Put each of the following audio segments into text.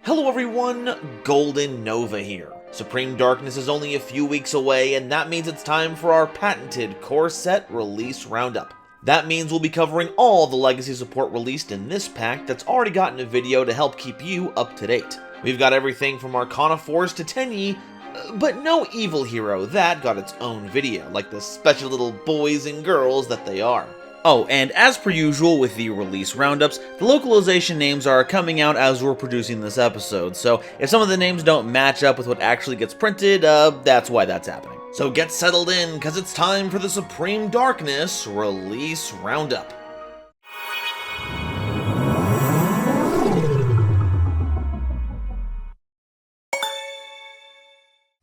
Hello everyone, GoldenNova here. Supreme Darkness is only a few weeks away, and that means it's time for our patented core set release roundup. That means we'll be covering all the legacy support released in this pack that's already gotten a video to help keep you up to date. We've got everything from Arcana Force to Tenyi, but no evil hero. That got its own video, like the special little boys and girls that they are. Oh, and as per usual with the release roundups, the localization names are coming out as we're producing this episode, so if some of the names don't match up with what actually gets printed, that's why that's happening. So get settled in, cause it's time for the Supreme Darkness release roundup.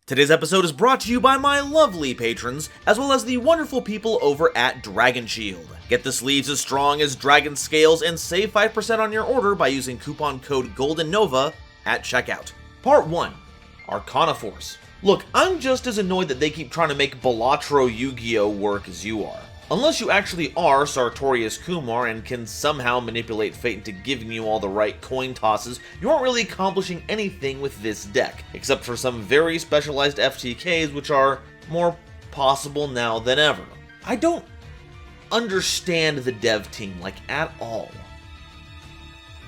Today's episode is brought to you by my lovely patrons, as well as the wonderful people over at Dragon Shield. Get the sleeves as strong as dragon scales and save 5% on your order by using coupon code GoldenNova at checkout. Part 1. Arcana Force. Look, I'm just as annoyed that they keep trying to make GoldenNovaYugioh work as you are. Unless you actually are Sartorius Kumar and can somehow manipulate fate into giving you all the right coin tosses, you aren't really accomplishing anything with this deck, except for some very specialized FTKs which are more possible now than ever. I don't understand the dev team, like, at all.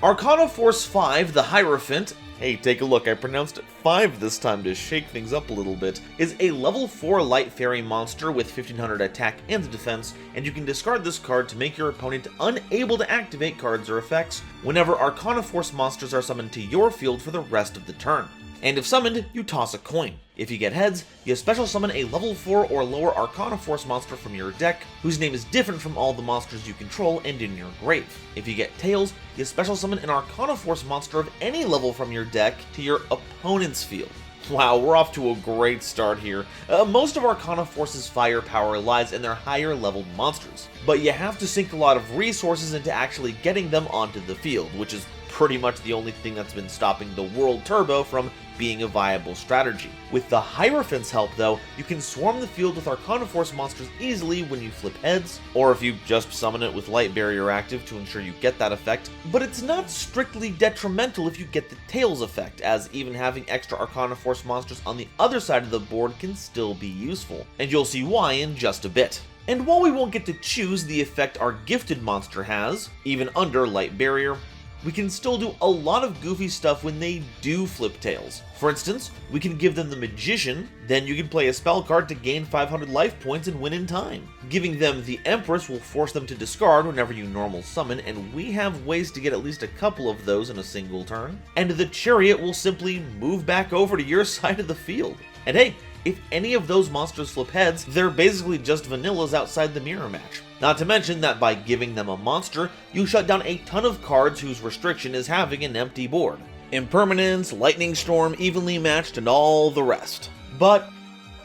Arcana Force 5, the Hierophant, hey, take a look, I pronounced it 5 this time to shake things up a little bit, is a level 4 light fairy monster with 1500 attack and defense, and you can discard this card to make your opponent unable to activate cards or effects whenever Arcana Force monsters are summoned to your field for the rest of the turn. And if summoned, you toss a coin. If you get heads, you special summon a level 4 or lower Arcana Force monster from your deck, whose name is different from all the monsters you control and in your grave. If you get tails, you special summon an Arcana Force monster of any level from your deck to your opponent's field. Wow, we're off to a great start here. Most of Arcana Force's firepower lies in their higher leveled monsters, but you have to sink a lot of resources into actually getting them onto the field, which is pretty much the only thing that's been stopping the World Turbo from being a viable strategy. With the Hierophant's help though, you can swarm the field with Arcana Force monsters easily when you flip heads, or if you just summon it with Light Barrier active to ensure you get that effect, but it's not strictly detrimental if you get the Tails effect, as even having extra Arcana Force monsters on the other side of the board can still be useful, and you'll see why in just a bit. And while we won't get to choose the effect our gifted monster has, even under Light Barrier, we can still do a lot of goofy stuff when they do flip tails. For instance, we can give them the Magician, then you can play a spell card to gain 500 life points and win in time. Giving them the Empress will force them to discard whenever you normal summon, and we have ways to get at least a couple of those in a single turn. And the Chariot will simply move back over to your side of the field. And hey, if any of those monsters flip heads, they're basically just vanillas outside the mirror match. Not to mention that by giving them a monster, you shut down a ton of cards whose restriction is having an empty board. Impermanence, Lightning Storm, Evenly Matched, and all the rest. But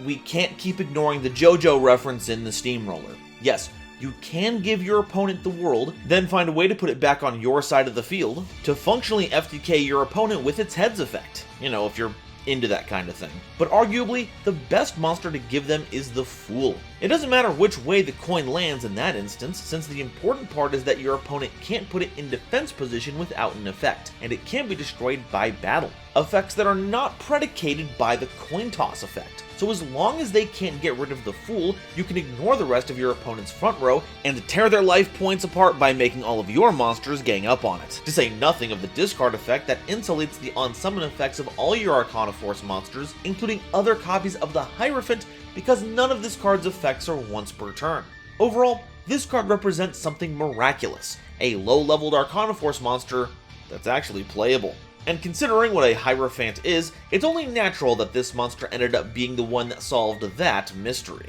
we can't keep ignoring the JoJo reference in the Steamroller. Yes, you can give your opponent the world, then find a way to put it back on your side of the field to functionally FTK your opponent with its heads effect. You know, if you're into that kind of thing. But arguably, the best monster to give them is the Fool. It doesn't matter which way the coin lands in that instance, since the important part is that your opponent can't put it in defense position without an effect, and it can be destroyed by battle. Effects that are not predicated by the coin toss effect. So as long as they can't get rid of the Fool, you can ignore the rest of your opponent's front row and tear their life points apart by making all of your monsters gang up on it. To say nothing of the discard effect that insulates the on-summon effects of all your Arcana Force monsters, including other copies of the Hierophant, because none of this card's effects are once per turn. Overall, this card represents something miraculous, a low-leveled Arcana Force monster that's actually playable. And considering what a Hierophant is, it's only natural that this monster ended up being the one that solved that mystery.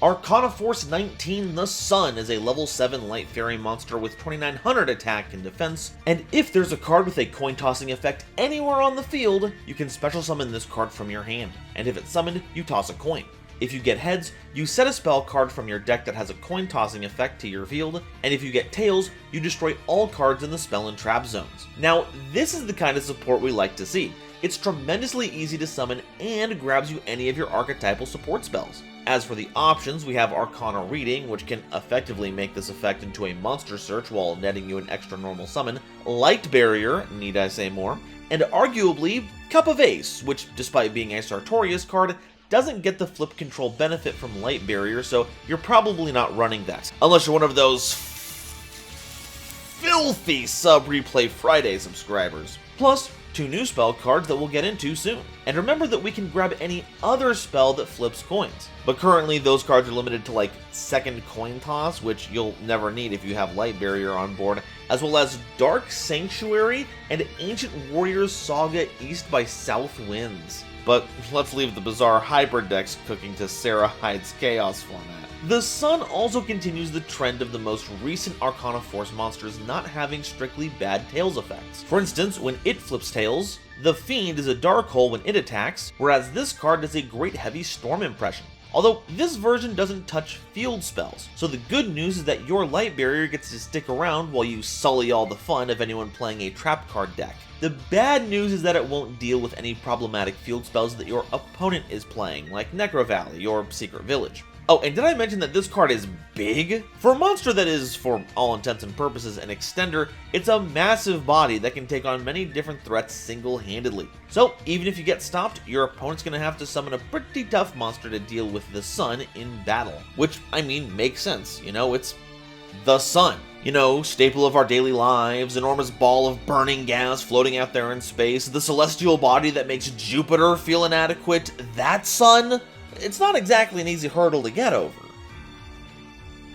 Arcana Force 19, the Sun, is a level 7 light fairy monster with 2900 attack and defense, and if there's a card with a coin tossing effect anywhere on the field, you can special summon this card from your hand, and if it's summoned, you toss a coin. If you get heads, you set a spell card from your deck that has a coin tossing effect to your field, and if you get tails, you destroy all cards in the spell and trap zones. Now, this is the kind of support we like to see. It's tremendously easy to summon and grabs you any of your archetypal support spells. As for the options, we have Arcana Reading, which can effectively make this effect into a monster search while netting you an extra normal summon, Light Barrier, need I say more, and arguably Cup of Ace, which despite being a Sartorius card, doesn't get the flip control benefit from Light Barrier, so you're probably not running that. Unless you're one of those filthy Sub Replay Friday subscribers. Plus, 2 new spell cards that we'll get into soon. And remember that we can grab any other spell that flips coins. But currently those cards are limited to like second coin toss, which you'll never need if you have Light Barrier on board, as well as Dark Sanctuary and Ancient Warriors Saga East by South Winds. But let's leave the bizarre hybrid decks cooking to Sarah Hyde's Chaos format. The Sun also continues the trend of the most recent Arcana Force monsters not having strictly bad Tails effects. For instance, when it flips Tails, the Fiend is a Dark Hole when it attacks, whereas this card does a great Heavy Storm impression. Although this version doesn't touch field spells, so the good news is that your Light Barrier gets to stick around while you sully all the fun of anyone playing a trap card deck. The bad news is that it won't deal with any problematic field spells that your opponent is playing, like Necro Valley or Secret Village. Oh, and did I mention that this card is big? For a monster that is, for all intents and purposes, an extender, it's a massive body that can take on many different threats single-handedly. So, even if you get stopped, your opponent's gonna have to summon a pretty tough monster to deal with the Sun in battle. Which, I mean, makes sense, you know, it's the Sun. You know, staple of our daily lives, enormous ball of burning gas floating out there in space, the celestial body that makes Jupiter feel inadequate, that Sun? It's not exactly an easy hurdle to get over.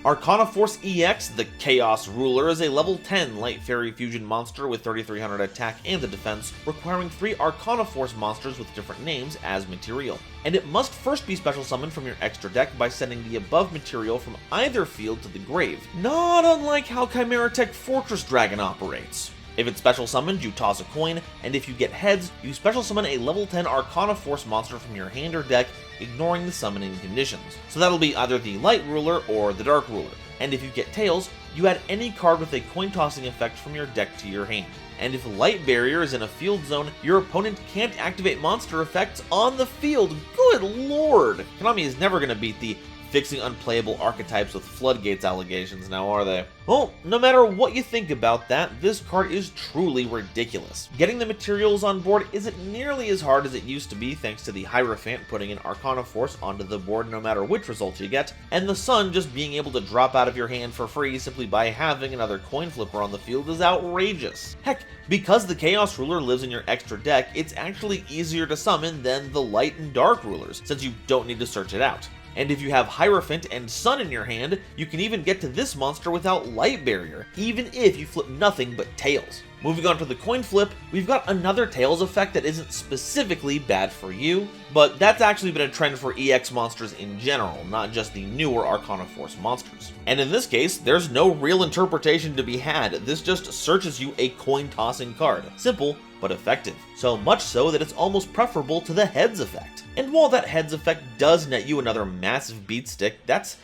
Arcana Force EX, the Chaos Ruler, is a level 10 Light Fairy Fusion monster with 3300 attack and a defense, requiring 3 Arcana Force monsters with different names as material. And it must first be special summoned from your extra deck by sending the above material from either field to the grave, not unlike how Chimera Tech Fortress Dragon operates. If it's special summoned, you toss a coin, and if you get heads, you special summon a level 10 Arcana Force monster from your hand or deck, ignoring the summoning conditions. So that'll be either the Light Ruler or the Dark Ruler. And if you get tails, you add any card with a coin tossing effect from your deck to your hand. And if Light Barrier is in a field zone, your opponent can't activate monster effects on the field. Good lord! Konami is never going to beat the fixing unplayable archetypes with floodgates allegations now, are they? Well, no matter what you think about that, this card is truly ridiculous. Getting the materials on board isn't nearly as hard as it used to be thanks to the Hierophant putting an Arcana Force onto the board no matter which result you get, and the Sun just being able to drop out of your hand for free simply by having another coin flipper on the field is outrageous. Heck, because the Chaos Ruler lives in your extra deck, it's actually easier to summon than the Light and Dark Rulers, since you don't need to search it out. And if you have Hierophant and Sun in your hand, you can even get to this monster without Light Barrier, even if you flip nothing but tails. Moving on to the coin flip, we've got another tails effect that isn't specifically bad for you, but that's actually been a trend for EX monsters in general, not just the newer Arcana Force monsters. And in this case, there's no real interpretation to be had, this just searches you a coin-tossing card. Simple, but effective. So much so that it's almost preferable to the heads effect. And while that heads effect does net you another massive beat stick, that's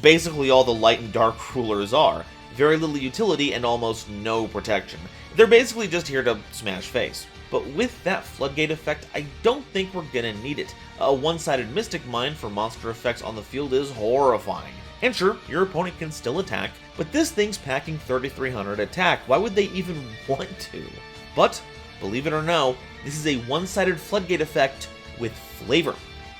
basically all the Light and Dark Rulers are. Very little utility and almost no protection. They're basically just here to smash face. But with that floodgate effect, I don't think we're gonna need it. A one-sided Mystic Mine for monster effects on the field is horrifying. And sure, your opponent can still attack, but this thing's packing 3300 attack, why would they even want to? But, believe it or no, this is a one-sided floodgate effect with flavor,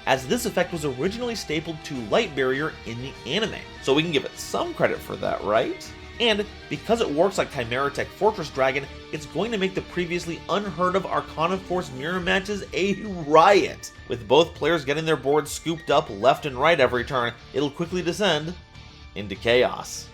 as this effect was originally stapled to Light Barrier in the anime, so we can give it some credit for that, right? And because it works like Chimera Tech Fortress Dragon, it's going to make the previously unheard of Arcana Force mirror matches a riot. With both players getting their boards scooped up left and right every turn, it'll quickly descend into chaos.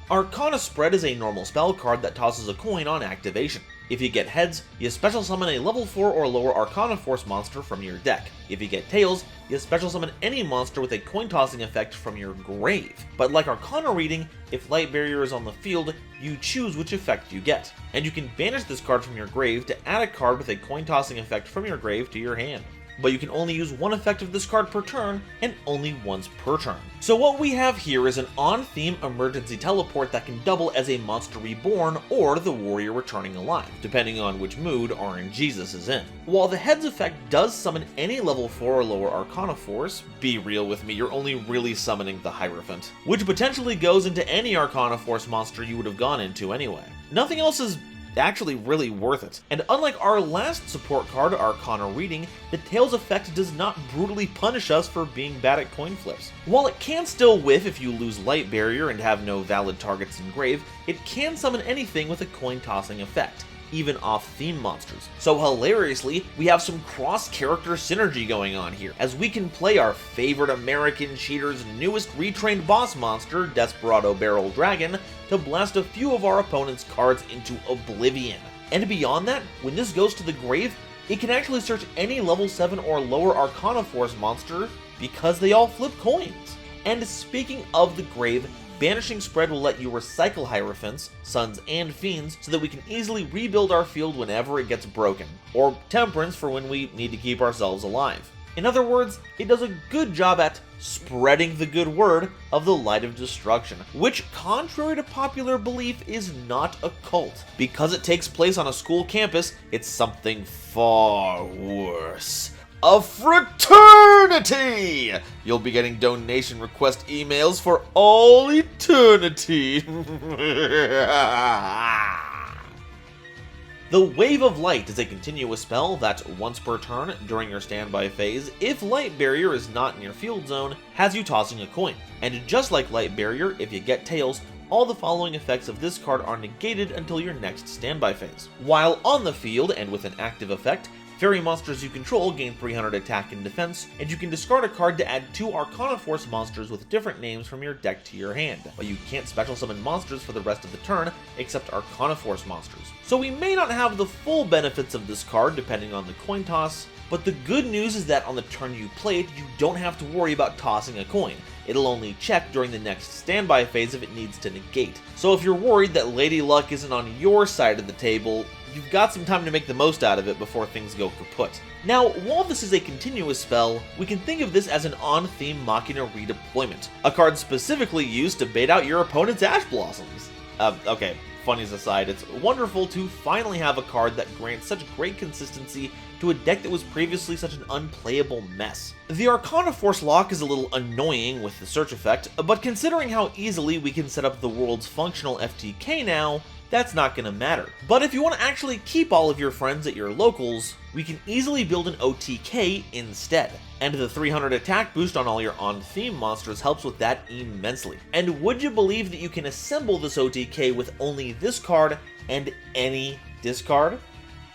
Arcana Spread is a normal spell card that tosses a coin on activation. If you get heads, you special summon a level 4 or lower Arcana Force monster from your deck. If you get tails, you special summon any monster with a coin tossing effect from your grave. But like Arcana Reading, if Light Barrier is on the field, you choose which effect you get. And you can banish this card from your grave to add a card with a coin tossing effect from your grave to your hand. but you can only use one effect of this card per turn, and only once per turn. So what we have here is an on-theme emergency teleport that can double as a monster reborn or the warrior returning alive, depending on which mood RNGesus is in. While the heads effect does summon any level 4 or lower Arcana Force, be real with me, you're only really summoning the Hierophant, which potentially goes into any Arcana Force monster you would have gone into anyway. Nothing else is actually really worth it. And unlike our last support card, Arcana Reading, the Tails effect does not brutally punish us for being bad at coin flips. While it can still whiff if you lose Light Barrier and have no valid targets in grave, it can summon anything with a coin tossing effect, even off-theme monsters. So hilariously, we have some cross-character synergy going on here, as we can play our favorite American cheater's newest retrained boss monster, Desperado Barrel Dragon, to blast a few of our opponent's cards into oblivion. And beyond that, when this goes to the grave, it can actually search any level 7 or lower Arcana Force monster because they all flip coins. And speaking of the grave, Banishing Spread will let you recycle Hierophants, Suns, and Fiends so that we can easily rebuild our field whenever it gets broken, or Temperance for when we need to keep ourselves alive. In other words, it does a good job at spreading the good word of the Light of Destruction, which, contrary to popular belief, is not a cult. Because it takes place on a school campus, it's something far worse. A fraternity! You'll be getting donation request emails for all eternity. The Wave of Light is a continuous spell that, once per turn during your standby phase, if Light Barrier is not in your field zone, has you tossing a coin. And just like Light Barrier, if you get Tails, all the following effects of this card are negated until your next standby phase. While on the field and with an active effect, fairy monsters you control gain 300 attack and defense, and you can discard a card to add 2 Arcana Force monsters with different names from your deck to your hand, but you can't special summon monsters for the rest of the turn except Arcana Force monsters. So we may not have the full benefits of this card depending on the coin toss, but the good news is that on the turn you play it, you don't have to worry about tossing a coin. It'll only check during the next standby phase if it needs to negate. So if you're worried that Lady Luck isn't on your side of the table, you've got some time to make the most out of it before things go kaput. Now, while this is a continuous spell, we can think of this as an on-theme Machina redeployment, a card specifically used to bait out your opponent's Ash Blossoms. Okay, funnies aside, it's wonderful to finally have a card that grants such great consistency to a deck that was previously such an unplayable mess. The Arcana Force lock is a little annoying with the search effect, but considering how easily we can set up the world's functional FTK now, that's not gonna matter. But if you want to actually keep all of your friends at your locals, we can easily build an OTK instead. And the 300 attack boost on all your on-theme monsters helps with that immensely. And would you believe that you can assemble this OTK with only this card and any discard?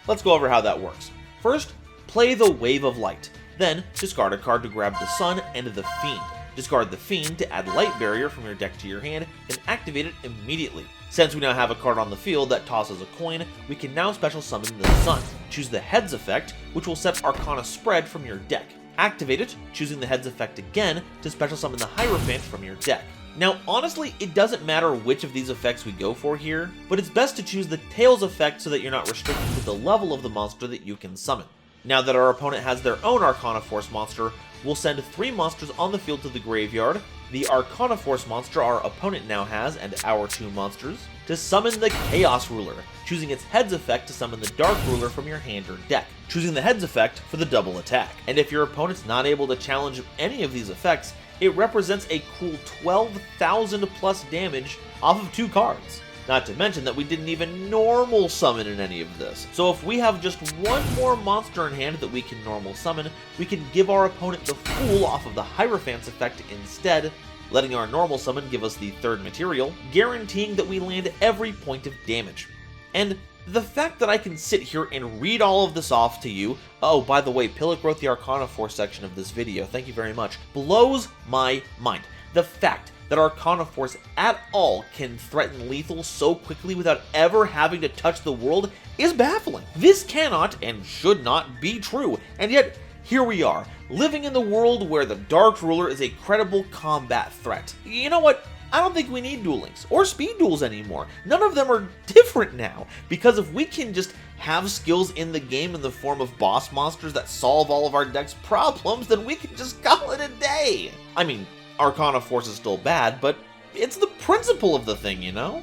Let's go over how that works. First, play the Wave of Light. Then, discard a card to grab the Sun and the Fiend. Discard the Fiend to add Light Barrier from your deck to your hand, and activate it immediately. Since we now have a card on the field that tosses a coin, we can now special summon the Sun. Choose the Heads effect, which will set Arcana Spread from your deck. Activate it, choosing the Heads effect again to special summon the Hierophant from your deck. Now, honestly, it doesn't matter which of these effects we go for here, but it's best to choose the Tails effect so that you're not restricted to the level of the monster that you can summon. Now that our opponent has their own Arcana Force monster, we'll send 3 monsters on the field to the graveyard, the Arcana Force monster our opponent now has, and our 2 monsters, to summon the Chaos Ruler, choosing its Heads effect to summon the Dark Ruler from your hand or deck, choosing the Heads effect for the double attack. And if your opponent's not able to challenge any of these effects, it represents a cool 12,000 plus damage off of 2 cards. Not to mention that we didn't even normal summon in any of this. So if we have just one more monster in hand that we can normal summon, we can give our opponent the Fool off of the Hierophant's effect instead, letting our normal summon give us the 3rd material, guaranteeing that we land every point of damage. And the fact that I can sit here and read all of this off to you, oh, by the way, Pillock wrote the Arcana Force section of this video, thank you very much, blows my mind. The fact that Arcana Force at all can threaten lethal so quickly without ever having to touch the world is baffling. This cannot and should not be true, and yet here we are, living in the world where the Dark Ruler is a credible combat threat. You know what? I don't think we need Duel Links or Speed Duels anymore. None of them are different now, because if we can just have skills in the game in the form of boss monsters that solve all of our deck's problems, then we can just call it a day. I mean, Arcana Force is still bad, but it's the principle of the thing, you know?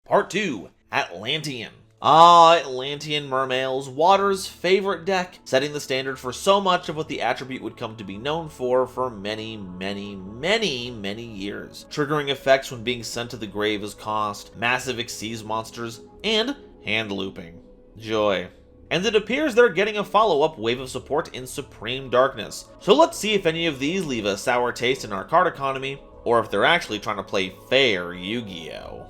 Part 2, Atlantean. Atlantean Mermails, Water's favorite deck, setting the standard for so much of what the attribute would come to be known for many, many, many, many years. Triggering effects when being sent to the grave as cost, massive Xyz monsters, and hand looping. Joy. And it appears they're getting a follow-up wave of support in Supreme Darkness. So let's see if any of these leave a sour taste in our card economy, or if they're actually trying to play fair Yu-Gi-Oh!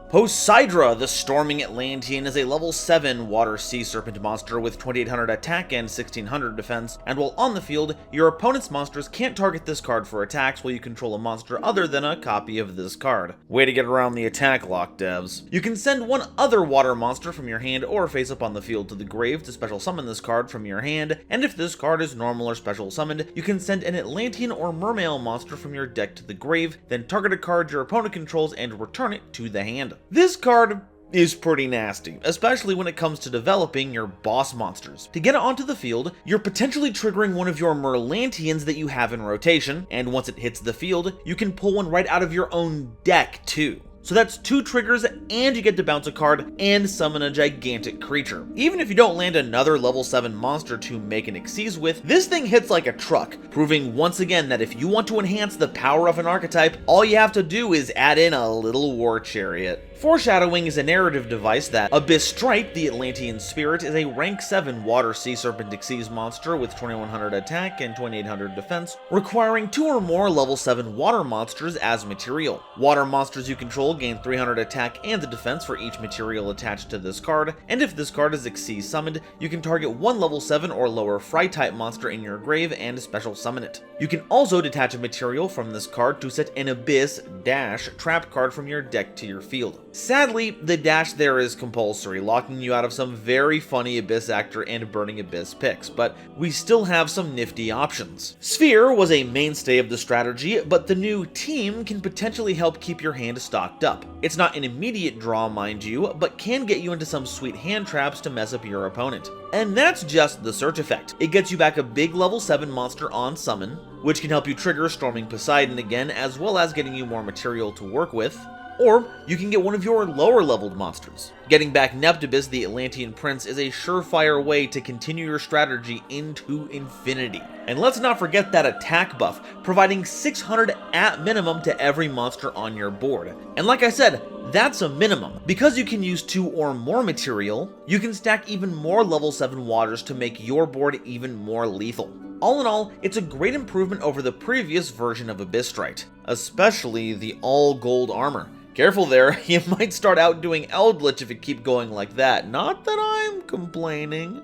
Poseidra, the Storming Atlantean, is a level 7 Water Sea Serpent monster with 2800 attack and 1600 defense, and while on the field, your opponent's monsters can't target this card for attacks while you control a monster other than a copy of this card. Way to get around the attack lock, devs. You can send one other water monster from your hand or face up on the field to the grave to special summon this card from your hand, and if this card is normal or special summoned, you can send an Atlantean or Mermail monster from your deck to the grave, then target a card your opponent controls and return it to the hand. This card is pretty nasty, especially when it comes to developing your boss monsters. To get it onto the field, you're potentially triggering one of your Merlantians that you have in rotation, and once it hits the field, you can pull one right out of your own deck too. So that's 2 triggers, and you get to bounce a card and summon a gigantic creature. Even if you don't land another level 7 monster to make an Xyz with, this thing hits like a truck, proving once again that if you want to enhance the power of an archetype, all you have to do is add in a little war chariot. Foreshadowing is a narrative device that Abyss Strike, the Atlantean Spirit, is a rank 7 Water Sea Serpent Xyz monster with 2100 attack and 2800 defense, requiring 2 or more level 7 water monsters as material. Water monsters you control gain 300 attack and defense for each material attached to this card, and if this card is Xyz summoned, you can target one level 7 or lower Fry type monster in your grave and special summon it. You can also detach a material from this card to set an Abyss - trap card from your deck to your field. Sadly, the dash there is compulsory, locking you out of some very funny Abyss Actor and Burning Abyss picks, but we still have some nifty options. Sphere was a mainstay of the strategy, but the new Team can potentially help keep your hand stocked up. It's not an immediate draw, mind you, but can get you into some sweet hand traps to mess up your opponent. And that's just the search effect. It gets you back a big level 7 monster on summon, which can help you trigger Storming Poseidon again, as well as getting you more material to work with. Or you can get one of your lower leveled monsters. Getting back Neptibus, the Atlantean Prince, is a surefire way to continue your strategy into infinity. And let's not forget that attack buff, providing 600 at minimum to every monster on your board. And like I said, that's a minimum. Because you can use 2 or more material, you can stack even more level 7 waters to make your board even more lethal. All in all, it's a great improvement over the previous version of Abyss Strike, especially the all-gold armor. Careful there, you might start outdoing Eldritch if you keep going like that. Not that I'm complaining.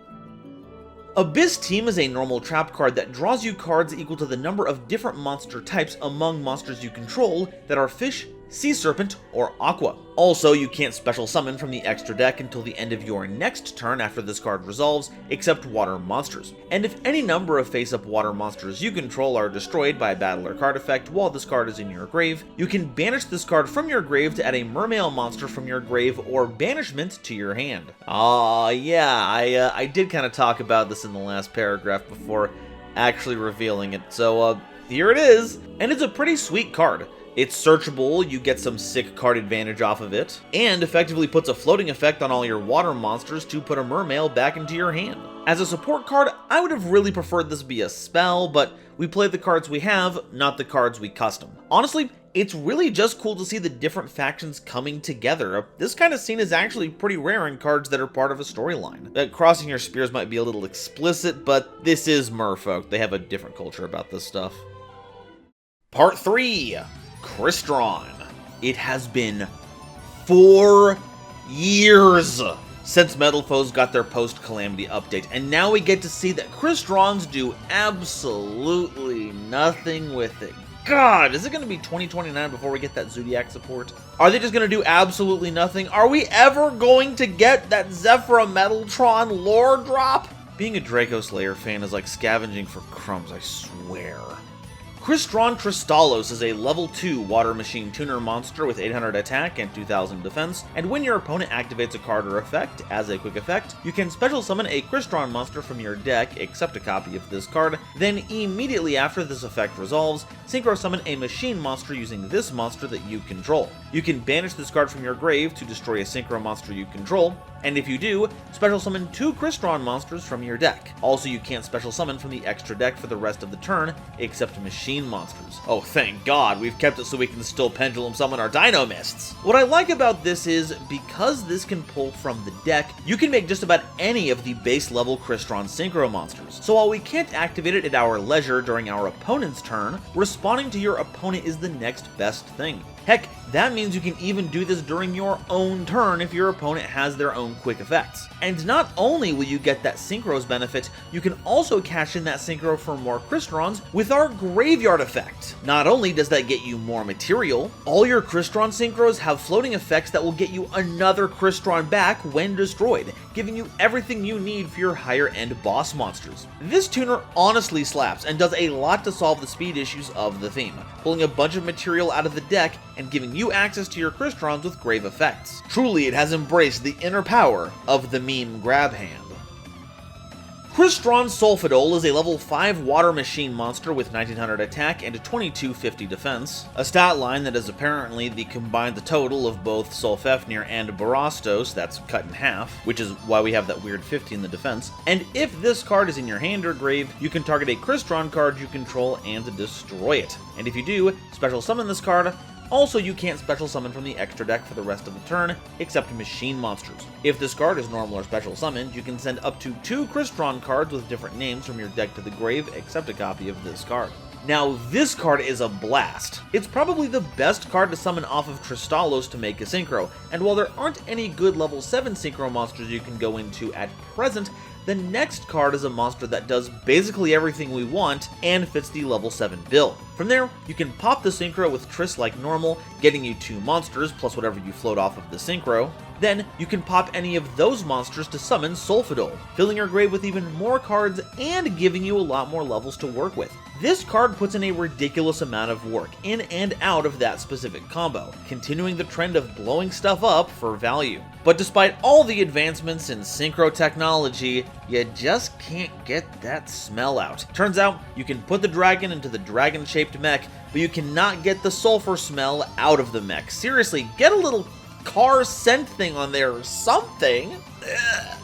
Abyss Team is a normal trap card that draws you cards equal to the number of different monster types among monsters you control that are fish, sea serpent, or aqua. Also, you can't special summon from the extra deck until the end of your next turn after this card resolves, except water monsters. And if any number of face-up water monsters you control are destroyed by a battle or card effect while this card is in your grave, you can banish this card from your grave to add a Mermail monster from your grave or banishment to your hand. Yeah, I did kind of talk about this in the last paragraph before actually revealing it, so here it is, and it's a pretty sweet card. It's searchable, you get some sick card advantage off of it, and effectively puts a floating effect on all your water monsters to put a Mermail back into your hand. As a support card, I would have really preferred this be a spell, but we play the cards we have, not the cards we custom. Honestly, it's really just cool to see the different factions coming together. This kind of scene is actually pretty rare in cards that are part of a storyline. Crossing your spears might be a little explicit, but this is Merfolk. They have a different culture about this stuff. Part 3. Crystron. It has been 4 years since Metal Foes got their post-Calamity update, and now we get to see that Crystrons do absolutely nothing with it. God, is it going to be 2029 before we get that Zodiac support? Are they just going to do absolutely nothing? Are we ever going to get that Zephyra Metaltron lore drop? Being a Draco Slayer fan is like scavenging for crumbs, I swear. Crystron Tristalos is a level 2 Water Machine Tuner monster with 800 attack and 2000 defense, and when your opponent activates a card or effect, as a quick effect, you can special summon a Crystron monster from your deck, except a copy of this card, then immediately after this effect resolves, synchro summon a machine monster using this monster that you control. You can banish this card from your grave to destroy a synchro monster you control, and if you do, special summon 2 Crystron monsters from your deck. Also, you can't special summon from the extra deck for the rest of the turn, except machine monsters. Oh, thank God, we've kept it so we can still pendulum summon our Dino Mists. What I like about this is, because this can pull from the deck, you can make just about any of the base level Crystron synchro monsters. So while we can't activate it at our leisure during our opponent's turn, responding to your opponent is the next best thing. Heck, that means you can even do this during your own turn if your opponent has their own quick effects. And not only will you get that Synchro's benefit, you can also cash in that Synchro for more Crystrons with our Graveyard effect. Not only does that get you more material, all your Crystron Synchros have floating effects that will get you another Crystron back when destroyed, giving you everything you need for your higher end boss monsters. This tuner honestly slaps and does a lot to solve the speed issues of the theme, pulling a bunch of material out of the deck and giving you access to your Crystrons with grave effects. Truly, it has embraced the inner power of the meme grab hand. Crystron Sulfidol is a level 5 water machine monster with 1900 attack and 2250 defense, a stat line that is apparently the combined total of both Sulfefnir and Barastos, that's cut in half, which is why we have that weird 50 in the defense, and if this card is in your hand or grave, you can target a Crystron card you control and destroy it. And if you do, special summon this card. Also, you can't special summon from the extra deck for the rest of the turn, except machine monsters. If this card is normal or special summoned, you can send up to 2 Crystron cards with different names from your deck to the grave, except a copy of this card. Now, this card is a blast. It's probably the best card to summon off of Tristalos to make a synchro, and while there aren't any good level 7 synchro monsters you can go into at present, the next card is a monster that does basically everything we want and fits the level 7 bill. From there, you can pop the synchro with Triss like normal, getting you 2 monsters plus whatever you float off of the synchro. Then, you can pop any of those monsters to summon Sulfidol, filling your grave with even more cards and giving you a lot more levels to work with. This card puts in a ridiculous amount of work in and out of that specific combo, continuing the trend of blowing stuff up for value. But despite all the advancements in synchro technology, you just can't get that smell out. Turns out, you can put the dragon into the dragon-shaped mech, but you cannot get the sulfur smell out of the mech. Seriously, get a little car scent thing on there or something. Ugh.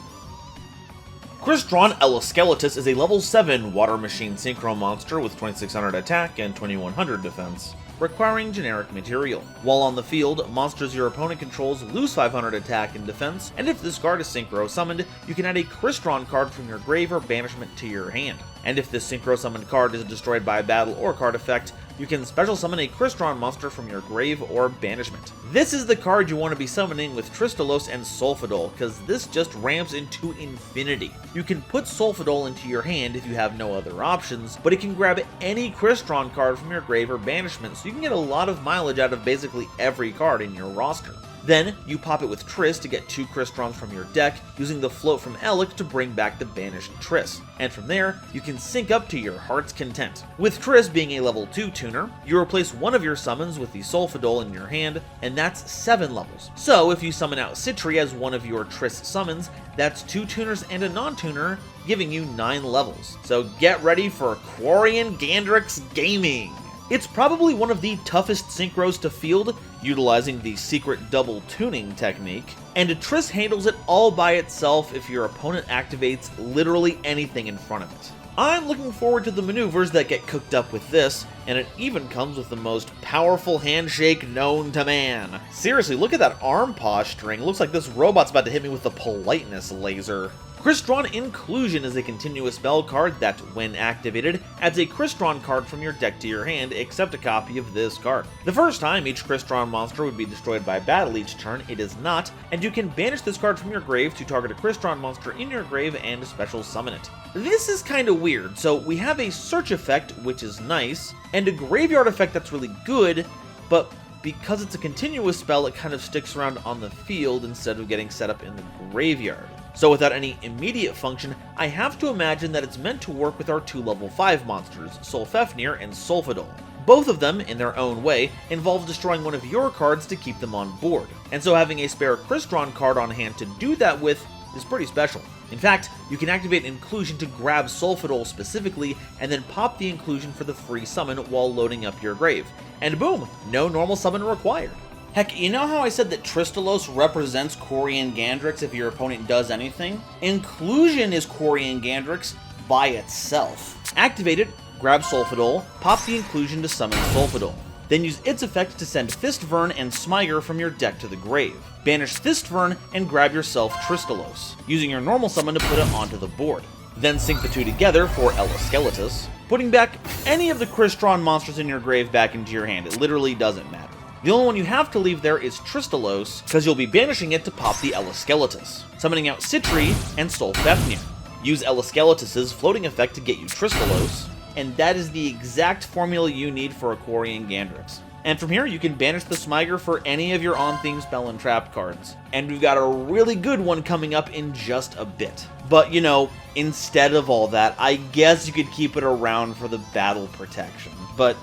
Crystron Eloskeletus is a level 7 water machine synchro monster with 2600 attack and 2100 defense, requiring generic material. While on the field, monsters your opponent controls lose 500 attack and defense, and if this card is synchro summoned, you can add a Crystron card from your grave or banishment to your hand. And if this synchro summoned card is destroyed by a battle or card effect, you can special summon a Crystron monster from your grave or banishment. This is the card you want to be summoning with Tristalos and Sulfidol, because this just ramps into infinity. You can put Sulfidol into your hand if you have no other options, but it can grab any Crystron card from your grave or banishment, so you can get a lot of mileage out of basically every card in your roster. Then, you pop it with Triss to get 2 Crystrons from your deck, using the float from Elec to bring back the banished Triss. And from there, you can sync up to your heart's content. With Triss being a level 2 tuner, you replace one of your summons with the Sulfidol in your hand, and that's 7 levels. So, if you summon out Citri as one of your Triss summons, that's 2 tuners and a non-tuner, giving you 9 levels. So get ready for Quarian Gandrix Gaming! It's probably one of the toughest synchros to field, utilizing the secret double tuning technique, and Triss handles it all by itself if your opponent activates literally anything in front of it. I'm looking forward to the maneuvers that get cooked up with this, and it even comes with the most powerful handshake known to man. Seriously, look at that arm posturing. Looks like this robot's about to hit me with the politeness laser. Crystron Inclusion is a continuous spell card that, when activated, adds a Crystron card from your deck to your hand, except a copy of this card. The first time each Crystron monster would be destroyed by battle each turn, it is not, and you can banish this card from your grave to target a Crystron monster in your grave and special summon it. This is kinda weird, so we have a search effect, which is nice, and a graveyard effect that's really good, but because it's a continuous spell, it kind of sticks around on the field instead of getting set up in the graveyard. So without any immediate function, I have to imagine that it's meant to work with our 2 level 5 monsters, Solfafnir and Solfadol. Both of them, in their own way, involve destroying one of your cards to keep them on board, and so having a spare Crystron card on hand to do that with is pretty special. In fact, you can activate Inclusion to grab Solfadol specifically, and then pop the Inclusion for the free summon while loading up your grave. And boom, no normal summon required. Heck, you know how I said that Tristalos represents Corian Gandrix if your opponent does anything? Inclusion is Corian Gandrix by itself. Activate it, grab Solfadol, pop the Inclusion to summon Solfadol. Then use its effect to send Fistvern and Smyger from your deck to the grave. Banish Fistvern and grab yourself Tristalos, using your normal summon to put it onto the board. Then sync the two together for Eloskeletus, putting back any of the Crystron monsters in your grave back into your hand. It literally doesn't matter. The only one you have to leave there is Tristalos, because you'll be banishing it to pop the Eloskeletus, summoning out Citri and Solfafnir. Use Eloskeletus' floating effect to get you Tristalos, and that is the exact formula you need for a Corian Gandrix. And from here, you can banish the Smyger for any of your on-theme spell and trap cards. And we've got a really good one coming up in just a bit. But, you know, instead of all that, I guess you could keep it around for the battle protection. But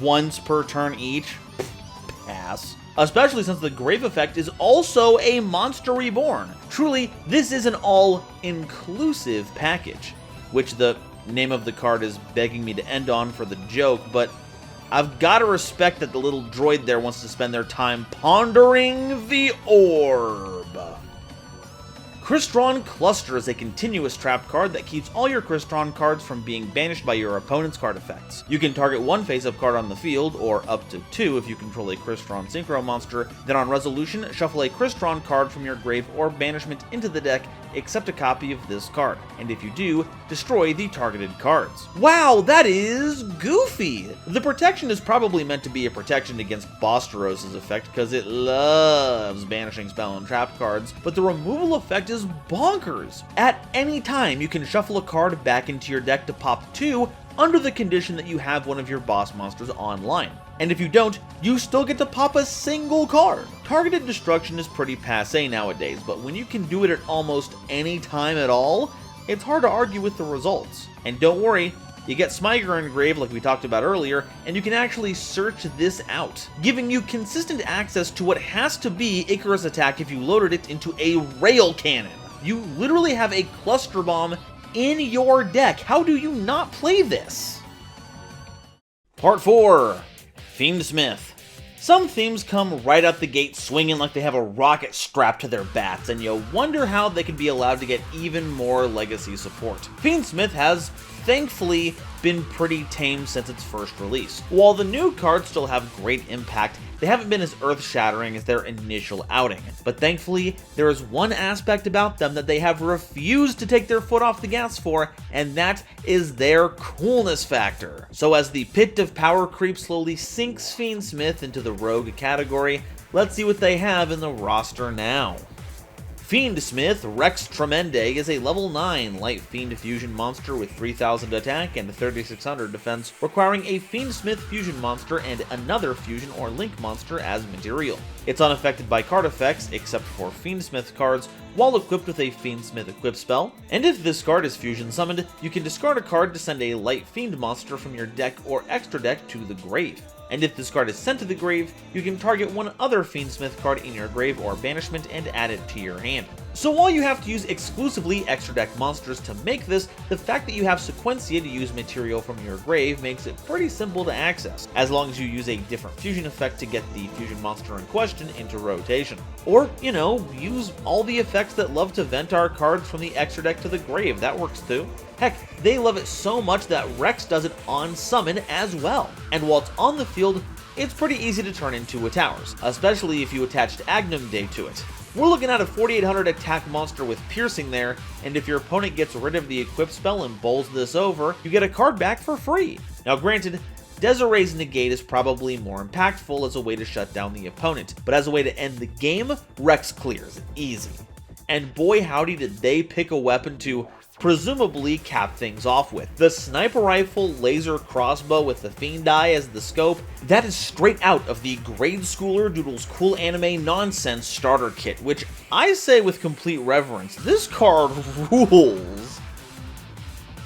once per turn each, pass. Especially since the Grave effect is also a Monster Reborn. Truly, this is an all-inclusive package, which the name of the card is begging me to end on for the joke, but I've got to respect that the little droid there wants to spend their time pondering the orb. Crystron Cluster is a continuous trap card that keeps all your Crystron cards from being banished by your opponent's card effects. You can target one face-up card on the field, or up to 2 if you control a Crystron Synchro monster, then on resolution, shuffle a Crystron card from your grave or banishment into the deck, except a copy of this card, and if you do, destroy the targeted cards. Wow, that is goofy! The protection is probably meant to be a protection against Bosteros' effect, because it loves banishing spell and trap cards, but the removal effect is bonkers. At any time, you can shuffle a card back into your deck to pop 2 under the condition that you have one of your boss monsters online. And if you don't, you still get to pop a single card. Targeted destruction is pretty passe nowadays, but when you can do it at almost any time at all, it's hard to argue with the results. And don't worry, you get Smyger engraved like we talked about earlier, and you can actually search this out, giving you consistent access to what has to be Icarus attack if you loaded it into a rail cannon. You literally have a cluster bomb in your deck. How do you not play this? Part 4. Fiendsmith. Some themes come right out the gate swinging like they have a rocket strapped to their bats, and you wonder how they could be allowed to get even more legacy support. Fiendsmith has, thankfully, been pretty tame since its first release. While the new cards still have great impact, they haven't been as earth-shattering as their initial outing. But thankfully, there is one aspect about them that they have refused to take their foot off the gas for, and that is their coolness factor. So as the pit of power creep slowly sinks Fiendsmith into the rogue category, let's see what they have in the roster now. Fiendsmith Rex Tremende is a level 9 light fiend fusion monster with 3000 attack and 3600 defense, requiring a Fiendsmith fusion monster and another fusion or link monster as material. It's unaffected by card effects except for Fiendsmith cards while equipped with a Fiendsmith equip spell, and if this card is fusion summoned, you can discard a card to send a light fiend monster from your deck or extra deck to the grave. And if this card is sent to the grave, you can target one other Fiendsmith card in your grave or banishment and add it to your hand. So while you have to use exclusively extra deck monsters to make this, the fact that you have Sequencia to use material from your grave makes it pretty simple to access, as long as you use a different fusion effect to get the fusion monster in question into rotation. Or, you know, use all the effects that love to vent our cards from the extra deck to the grave, that works too. Heck, they love it so much that Rex does it on summon as well. And while it's on the field, it's pretty easy to turn into a Towers, especially if you attached Agnum Day to it. We're looking at a 4800 attack monster with piercing there, and if your opponent gets rid of the equip spell and bowls this over, you get a card back for free. Now granted, Desiree's Negate is probably more impactful as a way to shut down the opponent, but as a way to end the game, Rex clears, easy. And boy howdy did they pick a weapon to presumably cap things off with. The sniper rifle laser crossbow with the Fiend Eye as the scope, that is straight out of the Grade Schooler Doodles Cool Anime Nonsense starter kit, which I say with complete reverence, this card rules.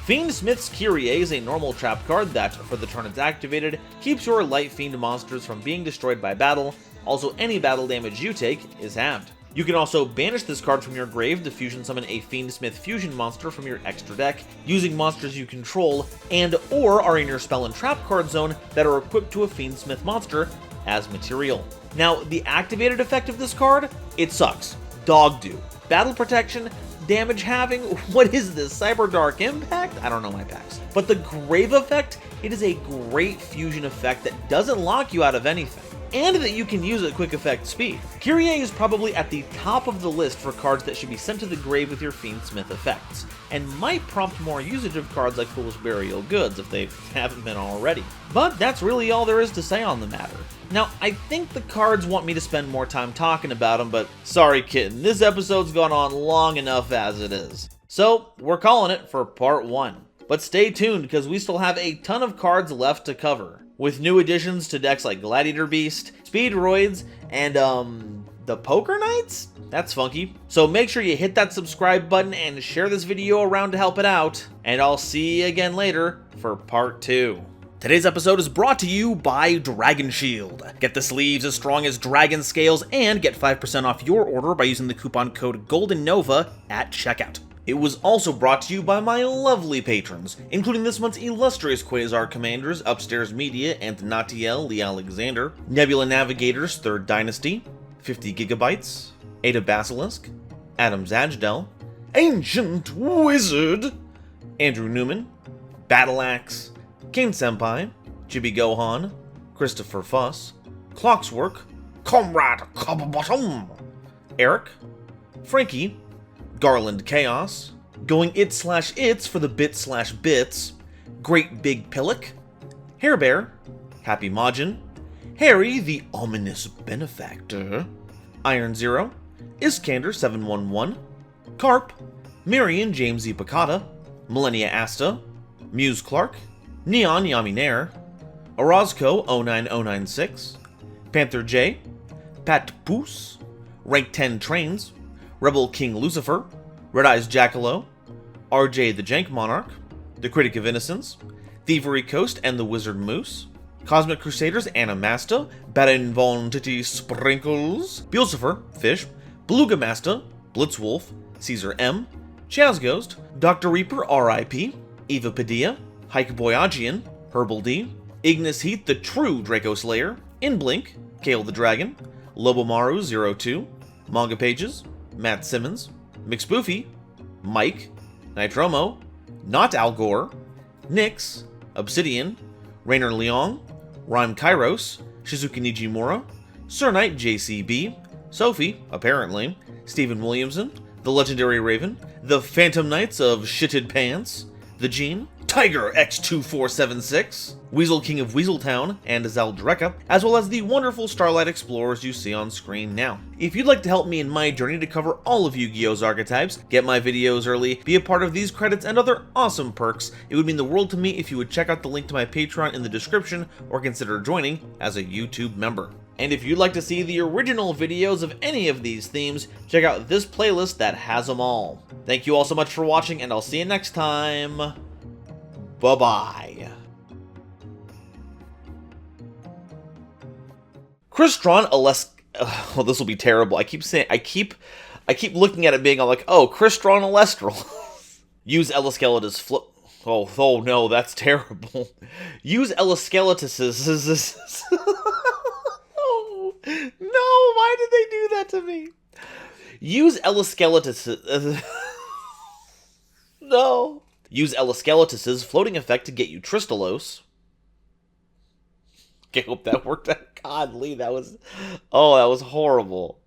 Fiendsmith's Kyrie is a normal trap card that, for the turn it's activated, keeps your Light Fiend monsters from being destroyed by battle. Also, any battle damage you take is halved. You can also banish this card from your grave to fusion summon a Fiendsmith fusion monster from your extra deck, using monsters you control and or are in your spell and trap card zone that are equipped to a Fiendsmith monster as material. Now, the activated effect of this card, it sucks. Dog do. Battle protection, damage halving, what is this, Cyber Dark Impact? I don't know my packs. But the grave effect, it is a great fusion effect that doesn't lock you out of anything, and that you can use at quick effect speed. Kyrie is probably at the top of the list for cards that should be sent to the grave with your Fiendsmith effects, and might prompt more usage of cards like Foolish Burial Goods if they haven't been already. But that's really all there is to say on the matter. Now, I think the cards want me to spend more time talking about them, but sorry kitten, this episode's gone on long enough as it is. So, we're calling it for part 1. But stay tuned, because we still have a ton of cards left to cover, with new additions to decks like Gladiator Beast, Speedroids, and the Poker Knights? That's funky. So make sure you hit that subscribe button and share this video around to help it out, and I'll see you again later for part 2. Today's episode is brought to you by Dragon Shield. Get the sleeves as strong as dragon scales and get 5% off your order by using the coupon code GoldenNova at checkout. It was also brought to you by my lovely patrons, including this month's illustrious Quasar Commanders, Upstairs Media, and Natiel Lee Alexander, Nebula Navigators 3rd Dynasty, 50 Gigabytes, Ada Basilisk, Adam Zajdel, Ancient Wizard, Andrew Newman, Battle Axe, Kane Senpai, Chibi Gohan, Christopher Fuss, Clockswork, Comrade Cobblebottom, Eric, Frankie, Garland Chaos, Going It/Its for the Bit/Bits, Great Big Pillock, Hair Bear, Happy Majin, Harry the Ominous Benefactor, Iron Zero, Iskander 711, Carp, Marion James E. Picata, Millennia Asta, Muse Clark, Neon Yaminair, Orozco 09096, Panther J, Pat Poos, Rank 10 Trains, Rebel King Lucifer, Red Eyes Jackalow, RJ the Jank Monarch, The Critic of Innocence, Thievery Coast and the Wizard Moose, Cosmic Crusaders Animasta, Baron Von Titty Sprinkles, Beelzephyr, Fish, Beluga Master, Blitzwolf, Caesar M, Chaz Ghost, Dr. Reaper RIP, Eva Padilla, Hike Boyagian, Herbal D, Ignis Heat the True Draco Slayer, Inblink, Kale the Dragon, Lobomaru 02, Manga Pages, Matt Simmons, McSpoofy, Mike, Nitromo, Not Al Gore, Nyx, Obsidian, Rainer Leong, Rhyme Kairos, Shizuki Nijimura, Sir Knight JCB, Sophie, apparently, Stephen Williamson, The Legendary Raven, The Phantom Knights of Shitted Pants, The Gene, Tiger X2476, Weasel King of Weaseltown, and Zaldreka, as well as the wonderful Starlight Explorers you see on screen now. If you'd like to help me in my journey to cover all of Yu-Gi-Oh's archetypes, get my videos early, be a part of these credits and other awesome perks, it would mean the world to me if you would check out the link to my Patreon in the description or consider joining as a YouTube member. And if you'd like to see the original videos of any of these themes, check out this playlist that has them all. Thank you all so much for watching, and I'll see you next time. Bye-bye. Crystron well, this will be terrible. I keep looking at it being all like, oh, Crystron Alestral. Use Elaskeleta's flip. Oh no, that's terrible. Use Elaskeleta's. Oh, no, why did they do that to me? Use Elaskeleta's. No. Use Elaskeleta's floating effect to get you Tristalos. I hope that worked out. God, Lee, that was horrible.